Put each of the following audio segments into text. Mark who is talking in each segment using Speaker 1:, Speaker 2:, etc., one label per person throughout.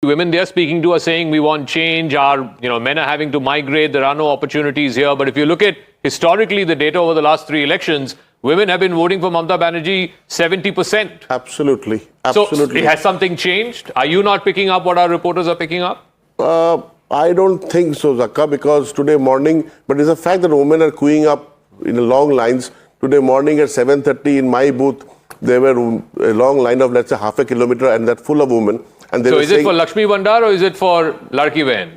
Speaker 1: women they're speaking to are saying we want change. Our men are having to migrate. There are no opportunities here. But if you look at historically the data over the last 3 elections, women have been voting for Mamata Banerjee 70%.
Speaker 2: Absolutely.
Speaker 1: So has something changed? Are you not picking up what our reporters are picking up?
Speaker 2: I don't think so, Zakka, because today morning, but it's a fact that women are queuing up in long lines. Today morning at 7:30 in my booth, there were a long line of, let's say, half a kilometer, and that's full of women. And
Speaker 1: so is it for Lakshmi Vandar or is it for Ladki Behan?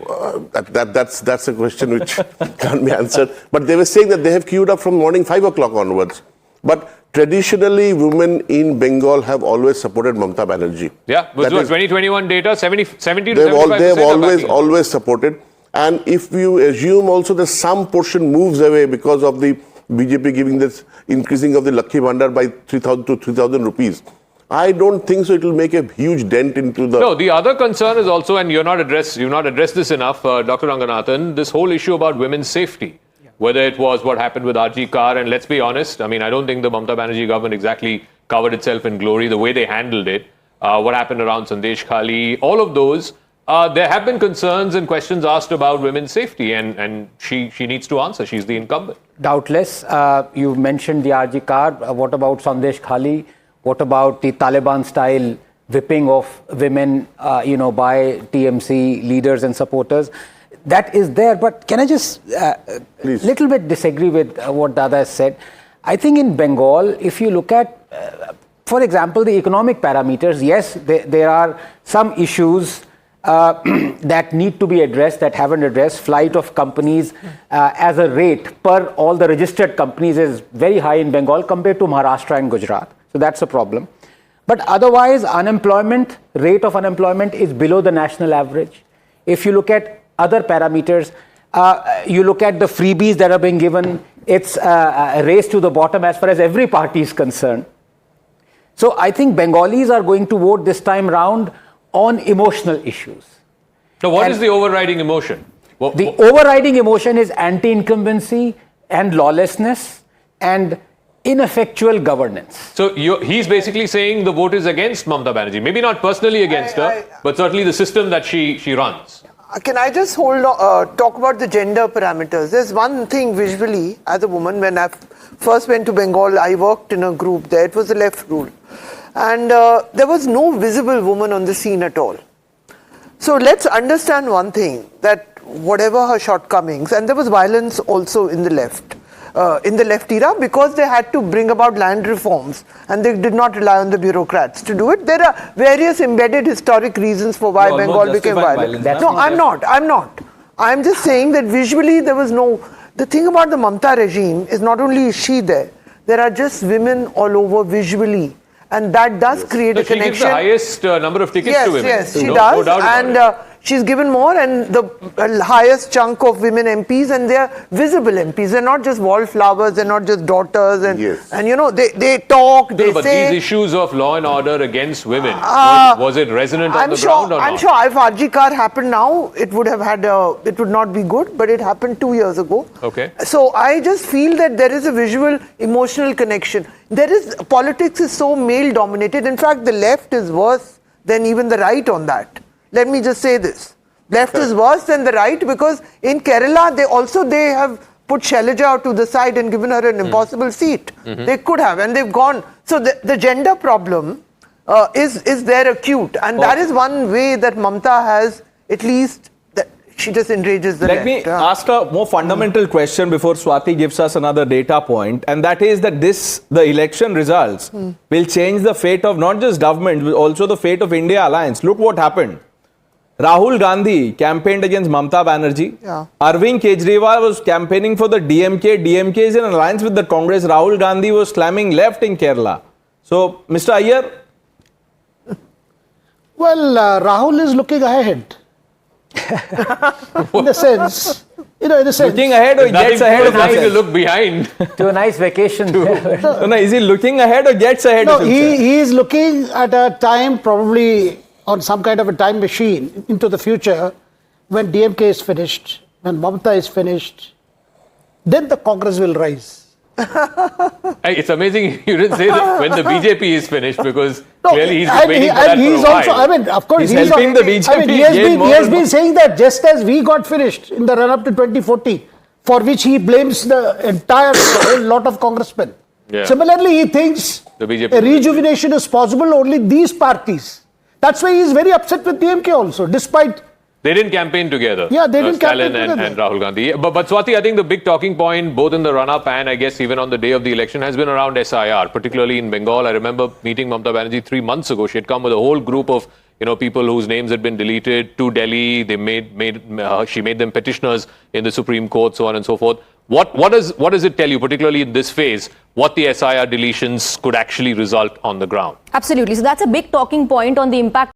Speaker 2: That's a question which can't be answered. But they were saying that they have queued up from morning 5 o'clock onwards. But traditionally, women in Bengal have always supported Mamata Banerjee.
Speaker 1: Yeah, but 2021 data, 70 to 75%.
Speaker 2: They have always supported. And if you assume also that some portion moves away because of the BJP giving this increasing of the Lakshmi Vandar by 3,000 to 3,000 rupees, I don't think so it will make a huge dent into the...
Speaker 1: No, the other concern is also, and you've not addressed this enough, Dr. Ranganathan, this whole issue about women's safety. Yeah. Whether it was what happened with RG Kar, and let's be honest, I mean, I don't think the Mamata Banerjee government exactly covered itself in glory, the way they handled it, what happened around Sandeshkhali, all of those, there have been concerns and questions asked about women's safety, and she needs to answer. She's the incumbent.
Speaker 3: Doubtless. You mentioned the RG Kar. What about Sandeshkhali? What about the Taliban-style whipping of women, by TMC leaders and supporters? That is there. But can I just little bit disagree with what Dada has said? I think in Bengal, if you look at, for example, the economic parameters, yes, there are some issues that need to be addressed, that haven't addressed. Flight of companies as a rate per all the registered companies is very high in Bengal compared to Maharashtra and Gujarat. So that's a problem. But otherwise, rate of unemployment is below the national average. If you look at other parameters, you look at the freebies that are being given, it's a race to the bottom as far as every party is concerned. So I think Bengalis are going to vote this time round on emotional issues.
Speaker 1: So what is the overriding emotion?
Speaker 3: The overriding emotion is anti-incumbency and lawlessness and ineffectual governance.
Speaker 1: So he's basically saying the vote is against Mamata Banerjee. Maybe not personally against her, but certainly the system that she runs.
Speaker 4: Can I just talk about the gender parameters? There's one thing visually, as a woman, when I first went to Bengal, I worked in a group there. It was the left rule. And there was no visible woman on the scene at all. So let's understand one thing, that whatever her shortcomings, and there was violence also in the left era, because they had to bring about land reforms and they did not rely on the bureaucrats to do it. There are various embedded historic reasons for why Bengal became violent. No, I'm not. I'm just saying that visually there was no... The thing about the Mamata regime is not only is she there are just women all over visually. And that does create a connection.
Speaker 1: She gives the highest number of tickets to women.
Speaker 4: Yes, she does. And she's given more, and the highest chunk of women MPs, and they're visible MPs. They're not just wallflowers, they're not just daughters. And, they talk, they say...
Speaker 1: But these issues of law and order against women, was it resonant on the ground or not?
Speaker 4: I'm sure if RG Kar happened now, it would have had it would not be good, but it happened 2 years ago.
Speaker 1: Okay.
Speaker 4: So I just feel that there is a visual, emotional connection. Politics is so male-dominated. In fact, the left is worse than even the right on that. Let me just say this. Left is worse than the right, because in Kerala, they have put Shailaja to the side and given her an impossible seat. They could have, and they've gone. So the gender problem is there acute. And that is one way that Mamata has, at least, she just enrages the left.
Speaker 5: Let me ask a more fundamental question before Swati gives us another data point, and that is that the election results will change the fate of not just government, but also the fate of India alliance. Look what happened. Rahul Gandhi campaigned against Mamata Banerjee. Yeah. Arvind Kejriwal was campaigning for the DMK. DMK is in alliance with the Congress. Rahul Gandhi was slamming left in Kerala. So, Mr. Iyer?
Speaker 6: Well, Rahul is looking ahead. in the sense,
Speaker 5: looking ahead or gets ahead of
Speaker 1: nothing to look behind.
Speaker 3: To a nice vacation.
Speaker 5: No, is he looking ahead or gets ahead of himself?
Speaker 6: He is looking at a time, probably on some kind of a time machine into the future, when DMK is finished, when Mamata is finished, then the Congress will rise.
Speaker 1: It's amazing you didn't say that when the BJP is finished, because clearly he's been waiting for that
Speaker 6: he's
Speaker 1: for a
Speaker 6: also,
Speaker 1: while.
Speaker 6: I mean, of course,
Speaker 5: He's helping the BJP
Speaker 6: I mean, he has
Speaker 5: gain
Speaker 6: been,
Speaker 5: more
Speaker 6: he has
Speaker 5: and
Speaker 6: been
Speaker 5: more.
Speaker 6: saying that just as we got finished in the run-up to 2014, for which he blames the entire whole lot of congressmen.
Speaker 1: Yeah.
Speaker 6: Similarly, he thinks
Speaker 1: The BJP
Speaker 6: a rejuvenation is possible only these parties. That's why he is very upset with DMK also, despite...
Speaker 1: They didn't campaign together.
Speaker 6: Yeah, they didn't
Speaker 1: Stalin
Speaker 6: campaign together.
Speaker 1: and Rahul Gandhi. But Swati, I think the big talking point, both in the run-up and I guess even on the day of the election, has been around SIR, particularly in Bengal. I remember meeting Mamata Banerjee 3 months ago. She had come with a whole group of people whose names had been deleted to Delhi. They she made them petitioners in the Supreme Court, so on and so forth. What does it tell you, particularly in this phase, what the SIR deletions could actually result on the ground?
Speaker 7: Absolutely. So that's a big talking point on the impact